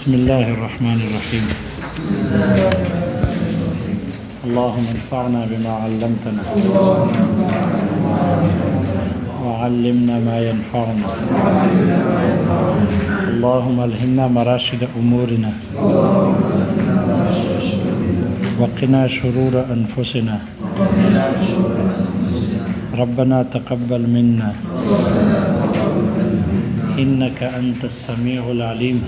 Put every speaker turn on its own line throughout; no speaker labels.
بسم اللہ الرحمن الرحیم اللہم انفعنا بما علمتنا وعلمنا ما ينفعنا اللہم الہمنا مراشد امورنا وقنا شرور انفسنا ربنا تقبل منا انک انت السمیع العلیم.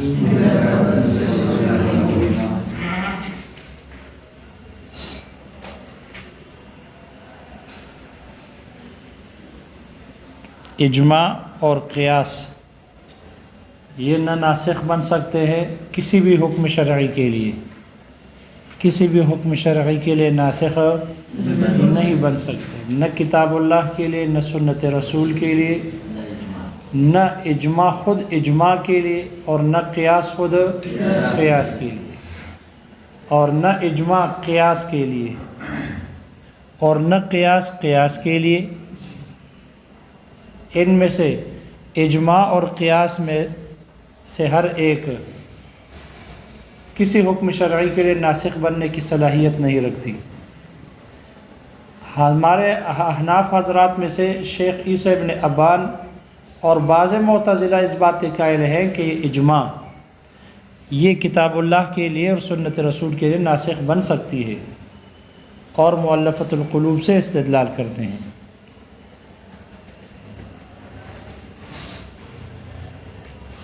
اجماع اور قیاس یہ نہ ناسخ بن سکتے ہیں کسی بھی حکم شرعی کے لیے، کسی بھی حکم شرعی کے لیے ناسخ نہیں بن سکتے، نہ کتاب اللہ کے لیے، نہ سنت رسول کے لیے، نہ اجماع خود اجماع کے لیے، اور نہ قیاس خود قیاس کے لیے، اور نہ اجماع قیاس کے لیے، اور نہ قیاس قیاس کے لیے. ان میں سے اجماع اور قیاس میں سے ہر ایک کسی حکم شرعی کے لیے ناسخ بننے کی صلاحیت نہیں رکھتی. ہمارے احناف حضرات میں سے شیخ عیسی ابن ابان اور بعض معتزلہ اس بات کے قائل ہیں کہ یہ اجماع یہ کتاب اللہ کے لیے اور سنت رسول کے لیے ناسخ بن سکتی ہے، اور مؤلفۃ القلوب سے استدلال کرتے ہیں.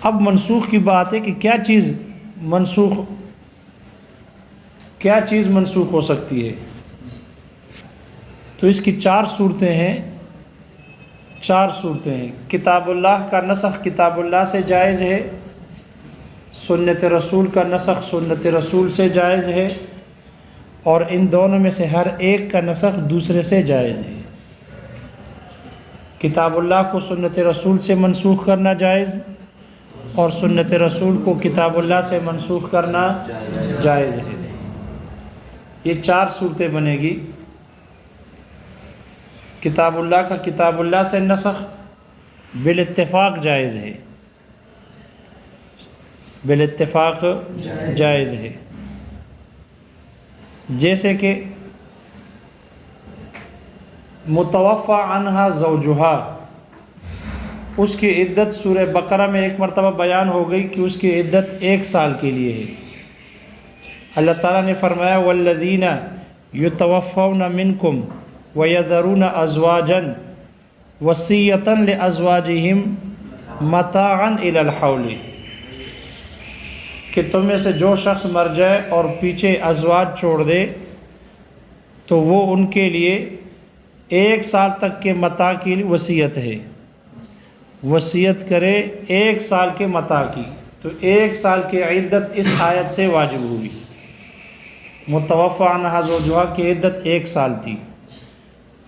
اب منسوخ کی بات ہے کہ کیا چیز منسوخ ہو سکتی ہے. تو اس کی چار صورتیں ہیں. کتاب اللہ کا نسخ کتاب اللہ سے جائز ہے، سنت رسول کا نسخ سنت رسول سے جائز ہے، اور ان دونوں میں سے ہر ایک کا نسخ دوسرے سے جائز ہے. کتاب اللہ کو سنت رسول سے منسوخ کرنا جائز، اور سنت رسول کو کتاب اللہ سے منسوخ کرنا جائز ہے. یہ چار صورتیں بنے گی. کتاب اللہ کا کتاب اللہ سے نسخ بالاتفاق جائز ہے، بالاتفاق جائز ہے. جیسے کہ متوفی عنہا زوجہا، اس کی عدت سورہ بقرہ میں ایک مرتبہ بیان ہو گئی کہ اس کی عدت 1 سال کے لیے ہے. اللہ تعالیٰ نے فرمایا والذین یتوفون منکم وَيَذَرُونَ أَزْوَاجًا وَصِيَّةً لِأَزْوَاجِهِمْ مَتَاعًا إِلَى الْحَوْلِ، کہ تم میں سے جو شخص مر جائے اور پیچھے ازواج چھوڑ دے تو وہ ان کے لیے 1 سال تک کے متاع کی وصیت ہے، وصیت کرے 1 سال کے متاع کی. تو 1 سال کی عدت اس آیت سے واجب ہوئی. متوفی عنہا زوجہا کی عدت 1 سال تھی.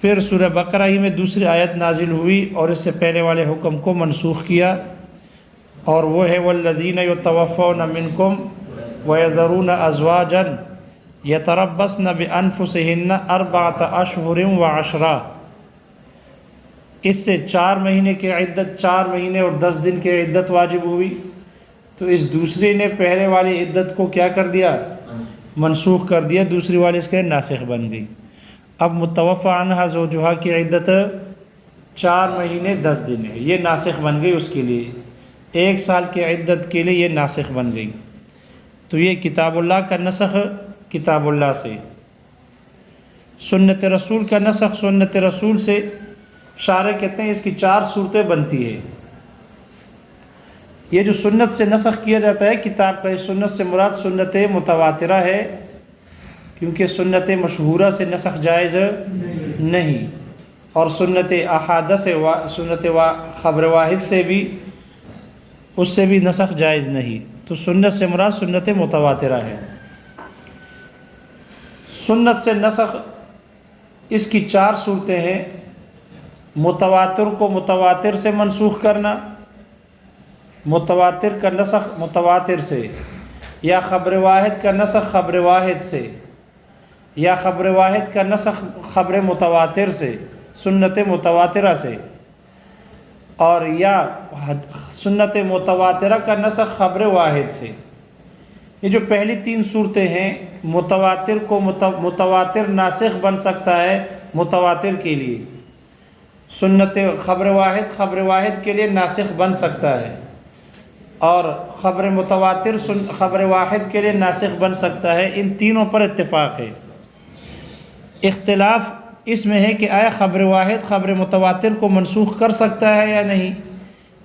پھر سورہ بقرہ ہی میں دوسری آیت نازل ہوئی اور اس سے پہلے والے حکم کو منسوخ کیا، اور وہ ہے والذین یتوفون منکم ویذرون ازواجا یتربصن بانفسہن 4 اشہر و10. اس سے 4 مہینے کی عدت، 4 مہینے اور 10 دن کی عدت واجب ہوئی. تو اس دوسری نے پہلے والی عدت کو کیا کر دیا؟ منسوخ کر دیا. دوسری والی اس کے ناسخ بن گئی. اب متوفی عنہا زوجہا کی عدت 4 مہینے 10 دن ہے، یہ ناسخ بن گئی اس کے لیے. 1 سال کی عدت کے لیے یہ ناسخ بن گئی. تو یہ کتاب اللہ کا نسخ کتاب اللہ سے. سنت رسول کا نسخ سنت رسول سے شارح کہتے ہیں اس کی 4 صورتیں بنتی ہے. یہ جو سنت سے نسخ کیا جاتا ہے کتاب کا، اس سنت سے مراد سنت متواترہ ہے، کیونکہ سنت مشہورہ سے نسخ جائز نہیں، اور سنت احادہ سے سنت خبر واحد سے بھی اس سے بھی نسخ جائز نہیں. تو سنت سے مراد سنت متواترہ ہے. سنت سے نسخ اس کی 4 صورتیں ہیں. متواتر کو متواتر سے منسوخ کرنا، متواتر کا نسخ متواتر سے، یا خبر واحد کا نسخ خبر واحد سے، یا خبر واحد کا نسخ خبر متواتر سے سنت متواترہ سے، اور یا سنت متواترہ کا نسخ خبر واحد سے. یہ جو پہلی 3 صورتیں ہیں، متواتر کو متواتر ناسخ بن سکتا ہے متواتر کے لیے، سنت خبر واحد کے لیے ناسخ بن سکتا ہے، اور خبر متواتر خبر واحد کے لیے ناسخ بن سکتا ہے۔ ان تینوں پر اتفاق ہے۔ اختلاف اس میں ہے کہ آیا خبر واحد خبر متواتر کو منسوخ کر سکتا ہے یا نہیں،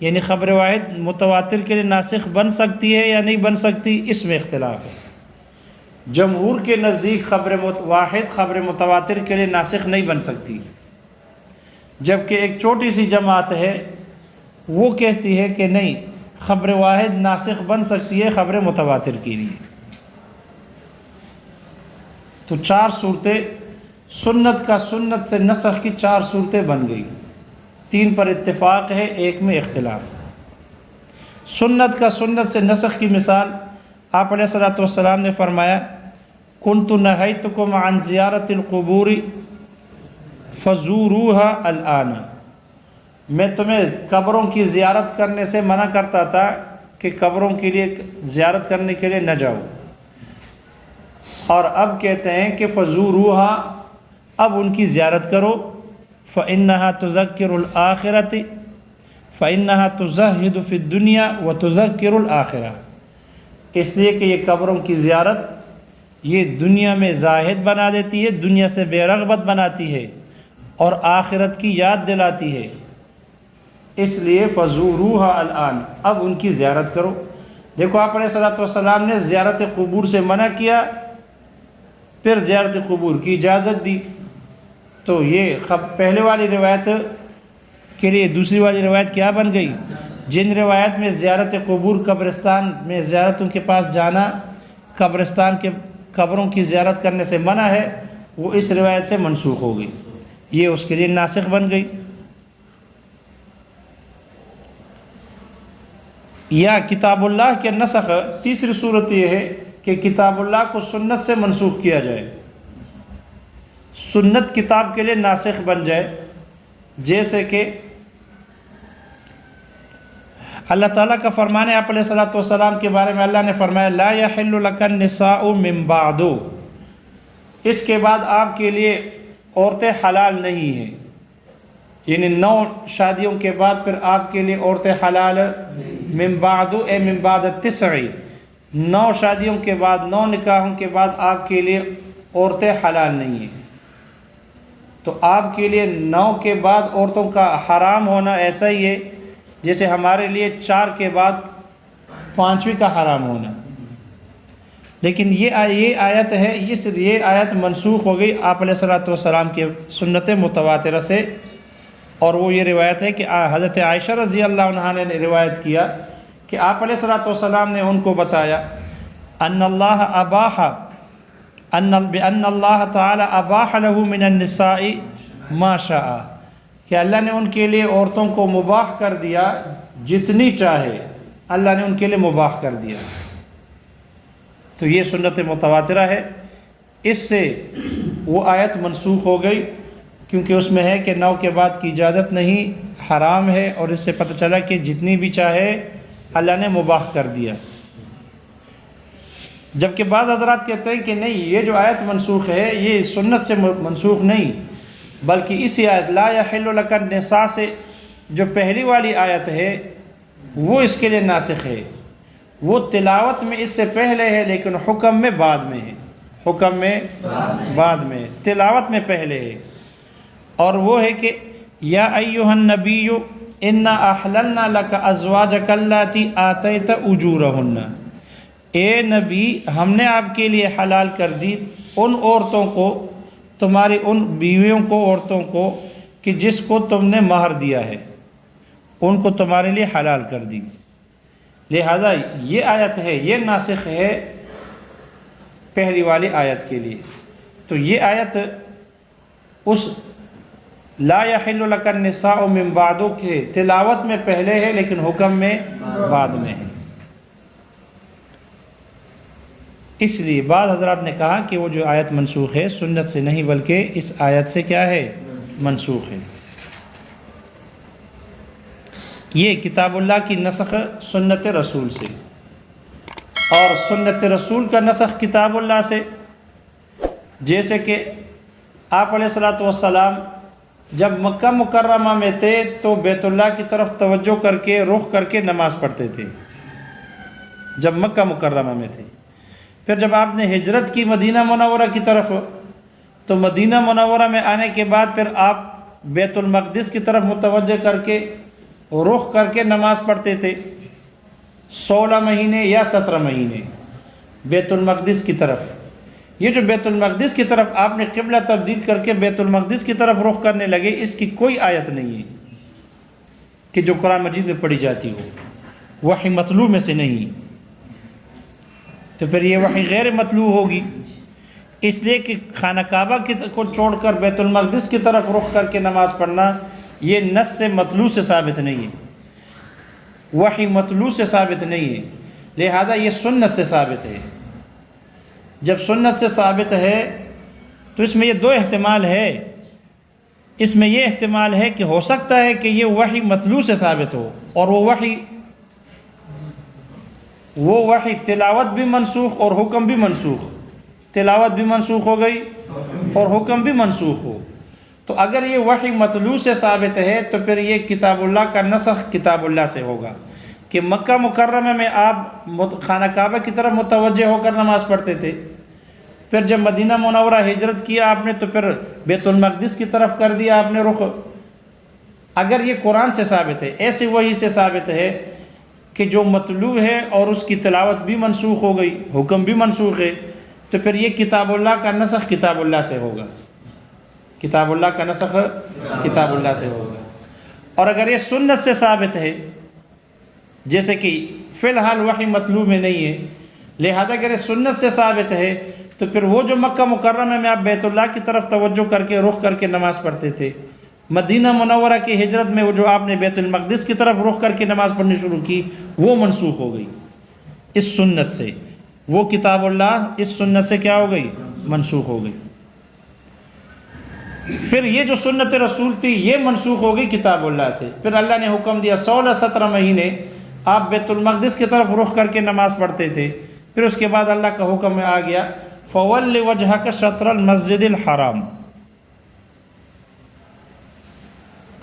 یعنی خبر واحد متواتر کے لیے ناسخ بن سکتی ہے یا نہیں بن سکتی، اس میں اختلاف ہے۔ جمہور کے نزدیک خبر واحد خبر متواتر کے لیے ناسخ نہیں بن سکتی، جبکہ ایک چھوٹی سی جماعت ہے وہ کہتی ہے کہ نہیں، خبر واحد ناسخ بن سکتی ہے خبر متواتر کے لیے۔ تو 4 صورتیں، سنت سے نسخ کی 4 صورتیں بن گئی، 3 پر اتفاق ہے، 1 میں اختلاف۔ سنت سے نسخ کی مثال آپ علیہ الصلوۃ والسلام نے فرمایا، کنت نہیتکم عن زیارت القبور فزوروها الآن، میں تمہیں قبروں کی زیارت کرنے سے منع کرتا تھا کہ قبروں کے لیے زیارت کرنے کے لیے نہ جاؤ، اور اب کہتے ہیں کہ فزوروها، اب ان کی زیارت کرو، فإنها تذکر الآخرۃ، فإنها تزہد فی الدنیا وتذکر الآخرہ، اس لیے کہ یہ قبروں کی زیارت یہ دنیا میں زاہد بنا دیتی ہے، دنیا سے بے رغبت بناتی ہے، اور آخرت کی یاد دلاتی ہے، اس لیے فزوروها الآن، اب ان کی زیارت کرو۔ دیکھو آپ علیہ الصلوۃ والسلام نے زیارت قبور سے منع کیا، پھر زیارت قبور کی اجازت دی، تو یہ پہلے والی روایت کے لیے دوسری والی روایت کیا بن گئی؟ جن روایت میں زیارت قبور قبرستان میں زیارتوں کے پاس جانا، قبرستان کے قبروں کی زیارت کرنے سے منع ہے، وہ اس روایت سے منسوخ ہو گئی، یہ اس کے لیے ناسخ بن گئی۔ یا کتاب اللہ کے نسخ، تیسری صورت یہ ہے کہ کتاب اللہ کو سنت سے منسوخ کیا جائے، سنت کتاب کے لیے ناسخ بن جائے، جیسے کہ اللہ تعالیٰ کا فرمان ہے آپ علیہ الصلوۃ والسلام کے بارے میں، اللہ نے فرمایا لا یحل لک النساء من بعد، اس کے بعد آپ کے لیے عورتیں حلال نہیں ہیں، یعنی 9 شادیوں کے بعد پھر آپ کے لیے عورتیں حلال، من بعد اے من بعد التسع، 9 شادیوں کے بعد 9 نکاحوں کے بعد آپ کے لیے عورتیں حلال نہیں ہیں۔ تو آپ کے لیے 9 کے بعد عورتوں کا حرام ہونا ایسا ہی ہے جیسے ہمارے لیے 4 کے بعد 5ویں کا حرام ہونا۔ لیکن یہ آیت ہے، یہ آیت منسوخ ہو گئی آپ علیہ الصلوۃ والسلام کے سنت متواترہ سے، اور وہ یہ روایت ہے کہ حضرت عائشہ رضی اللہ عنہا نے روایت کیا کہ آپ علیہ الصلوۃ والسلام نے ان کو بتایا ان اللہ تعالی اباح له من النساء ما شاء، کہ اللہ نے ان کے لیے عورتوں کو مباح کر دیا جتنی چاہے، اللہ نے ان کے لیے مباح کر دیا۔ تو یہ سنت متواترہ ہے، اس سے وہ آیت منسوخ ہو گئی، کیونکہ اس میں ہے کہ 9 کے بعد کی اجازت نہیں، حرام ہے، اور اس سے پتہ چلا کہ جتنی بھی چاہے اللہ نے مباح کر دیا۔ جبکہ بعض حضرات کہتے ہیں کہ نہیں، یہ جو آیت منسوخ ہے یہ سنت سے منسوخ نہیں، بلکہ اسی آیت لا یحل لک النساء سے جو پہلی والی آیت ہے وہ اس کے لیے ناسخ ہے، وہ تلاوت میں اس سے پہلے ہے لیکن حکم میں بعد میں ہے، حکم میں بعد میں، تلاوت میں پہلے ہے، اور وہ ہے کہ یا ایھا النبی انا احللنا لک ازواجک اللاتی آتیت اجورہن، اے نبی ہم نے آپ کے لیے حلال کر دی ان عورتوں کو، تمہاری ان بیویوں کو، عورتوں کو کہ جس کو تم نے مہر دیا ہے، ان کو تمہارے لیے حلال کر دی۔ لہذا یہ آیت ہے، یہ ناسخ ہے پہلی والی آیت کے لیے۔ تو یہ آیت اس لا یحل لک النساء من بعد کے تلاوت میں پہلے ہے لیکن حکم میں بعد میں ہے۔ اس لیے بعض حضرات نے کہا کہ وہ جو آیت منسوخ ہے سنت سے نہیں بلکہ اس آیت سے کیا ہے، منسوخ ہے۔ یہ کتاب اللہ کی نسخ سنت رسول سے۔ اور سنت رسول کا نسخ کتاب اللہ سے، جیسے کہ آپ علیہ الصلاۃ والسلام جب مکہ مکرمہ میں تھے تو بیت اللہ کی طرف توجہ کر کے رخ کر کے نماز پڑھتے تھے جب مکہ مکرمہ میں تھے۔ پھر جب آپ نے ہجرت کی مدینہ منورہ کی طرف تو مدینہ منورہ میں آنے کے بعد پھر آپ بیت المقدس کی طرف متوجہ کر کے رخ کر کے نماز پڑھتے تھے 16 مہینے یا 17 مہینے بیت المقدس کی طرف۔ یہ جو بیت المقدس کی طرف آپ نے قبلہ تبدیل کر کے بیت المقدس کی طرف رخ کرنے لگے، اس کی کوئی آیت نہیں ہے کہ جو قرآن مجید میں پڑھی جاتی ہو، وحی مطلوع میں سے نہیں۔ تو پھر یہ وحی غیر مطلوع ہوگی، اس لیے کہ خانہ کعبہ کو چھوڑ کر بیت المقدس کی طرف رخ کر کے نماز پڑھنا یہ نص سے مطلوع سے ثابت نہیں ہے، وحی مطلوع سے ثابت نہیں ہے، لہذا یہ سنت سے ثابت ہے۔ جب سنت سے ثابت ہے تو اس میں یہ دو احتمال ہے۔ اس میں یہ احتمال ہے کہ ہو سکتا ہے کہ یہ وحی مطلوع سے ثابت ہو، اور وہ وحی تلاوت بھی منسوخ اور حکم بھی منسوخ، تلاوت بھی منسوخ ہو گئی اور حکم بھی منسوخ ہو۔ تو اگر یہ وحی مطلوع سے ثابت ہے تو پھر یہ کتاب اللہ کا نسخ کتاب اللہ سے ہوگا کہ مکہ مکرمہ میں آپ خانہ کعبہ کی طرف متوجہ ہو کر نماز پڑھتے تھے، پھر جب مدینہ منورہ ہجرت کیا آپ نے تو پھر بیت المقدس کی طرف کر دیا آپ نے رخ۔ اگر یہ قرآن سے ثابت ہے، ایسے وحی سے ثابت ہے کہ جو مطلوع ہے اور اس کی تلاوت بھی منسوخ ہو گئی، حکم بھی منسوخ ہے، تو پھر یہ کتاب اللہ کا نسخ کتاب اللہ سے ہوگا، کتاب اللہ کا نسخ کتاب اللہ سے ہوگا۔ اور اگر یہ سنت سے ثابت ہے، جیسے کہ فی الحال وحی مطلوع میں نہیں ہے، لہذا اگر یہ سنت سے ثابت ہے تو پھر وہ جو مکہ مکرمہ میں آپ بیت اللہ کی طرف توجہ کر کے رخ کر کے نماز پڑھتے تھے، مدینہ منورہ کی ہجرت میں وہ جو آپ نے بیت المقدس کی طرف رخ کر کے نماز پڑھنی شروع کی، وہ منسوخ ہو گئی اس سنت سے، وہ کتاب اللہ اس سنت سے کیا ہو گئی؟ منسوخ ہو گئی۔ پھر یہ جو سنت رسول تھی یہ منسوخ ہو گئی کتاب اللہ سے۔ پھر اللہ نے حکم دیا 16-17 مہینے آپ بیت المقدس کی طرف رخ کر کے نماز پڑھتے تھے۔ پھر اس کے بعد اللہ کا حکم میں آ گیا فَوَلِّ وَجْهَكَ شَطْرَ الْمَسْجِدِ الْحَرَامِ،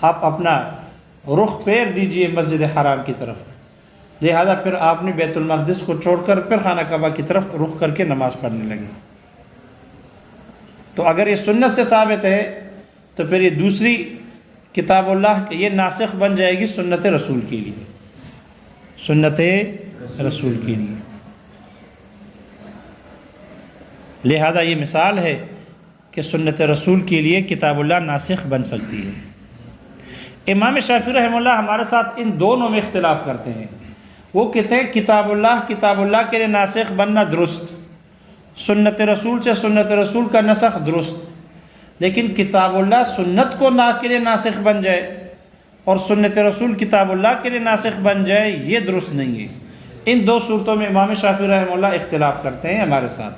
آپ اپنا رخ پھیر دیجئے مسجد حرام کی طرف، لہذا پھر آپ نے بیت المقدس کو چھوڑ کر پھر خانہ کعبہ کی طرف رخ کر کے نماز پڑھنے لگے۔ تو اگر یہ سنت سے ثابت ہے تو پھر یہ دوسری کتاب اللہ یہ ناسخ بن جائے گی سنت رسول کے لیے، سنت رسول کے لیے۔ لہذا یہ مثال ہے کہ سنت رسول کے لیے کتاب اللہ ناسخ بن سکتی ہے۔ امام شافعی رحمہ اللہ ہمارے ساتھ ان دونوں میں اختلاف کرتے ہیں۔ وہ کہتے ہیں کتاب اللہ کے لیے ناسخ بننا درست، سنت رسول سے سنت رسول کا نسخ درست، لیکن کتاب اللہ سنت کو کے لیے ناسخ بن جائے اور سنت رسول کتاب اللہ کے لیے ناسخ بن جائے یہ درست نہیں ہے۔ ان دو صورتوں میں امام شافعی رحمہ اللہ اختلاف کرتے ہیں ہمارے ساتھ۔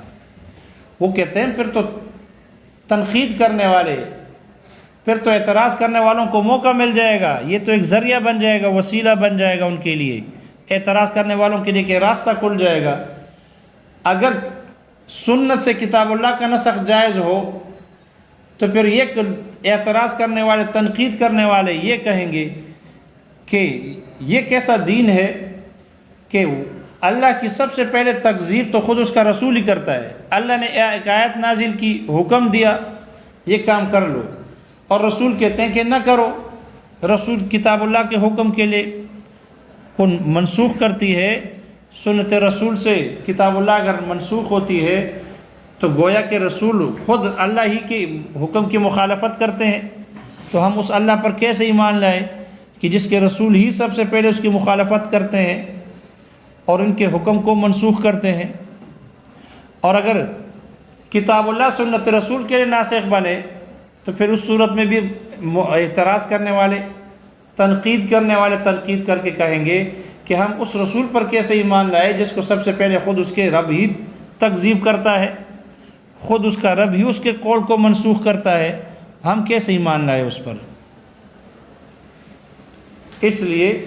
وہ کہتے ہیں پھر تو تنقید کرنے والے، پھر تو اعتراض کرنے والوں کو موقع مل جائے گا، یہ تو ایک ذریعہ بن جائے گا، وسیلہ بن جائے گا ان کے لیے، اعتراض کرنے والوں کے لیے کہ راستہ کھل جائے گا۔ اگر سنت سے کتاب اللہ کا نسخ جائز ہو تو پھر یہ اعتراض کرنے والے، تنقید کرنے والے یہ کہیں گے کہ یہ کیسا دین ہے کہ اللہ کی سب سے پہلے تکذیب تو خود اس کا رسول ہی کرتا ہے۔ اللہ نے ایک آیت نازل کی، حکم دیا یہ کام کر لو، اور رسول کہتے ہیں کہ نہ کرو۔ رسول کتاب اللہ کے حکم کے لیے کون منسوخ کرتی ہے، سنت رسول سے کتاب اللہ اگر منسوخ ہوتی ہے تو گویا کہ رسول خود اللہ ہی کے حکم کی مخالفت کرتے ہیں۔ تو ہم اس اللہ پر کیسے ایمان لائیں کہ جس کے رسول ہی سب سے پہلے اس کی مخالفت کرتے ہیں اور ان کے حکم کو منسوخ کرتے ہیں؟ اور اگر کتاب اللہ سنت رسول کے لیے ناسخ بنے تو پھر اس صورت میں بھی اعتراض کرنے والے، تنقید کرنے والے تنقید کر کے کہیں گے کہ ہم اس رسول پر کیسے ایمان لائے جس کو سب سے پہلے خود اس کے رب ہی تکذیب کرتا ہے، خود اس کا رب ہی اس کے قول کو منسوخ کرتا ہے، ہم کیسے ایمان لائے اس پر؟ اس لیے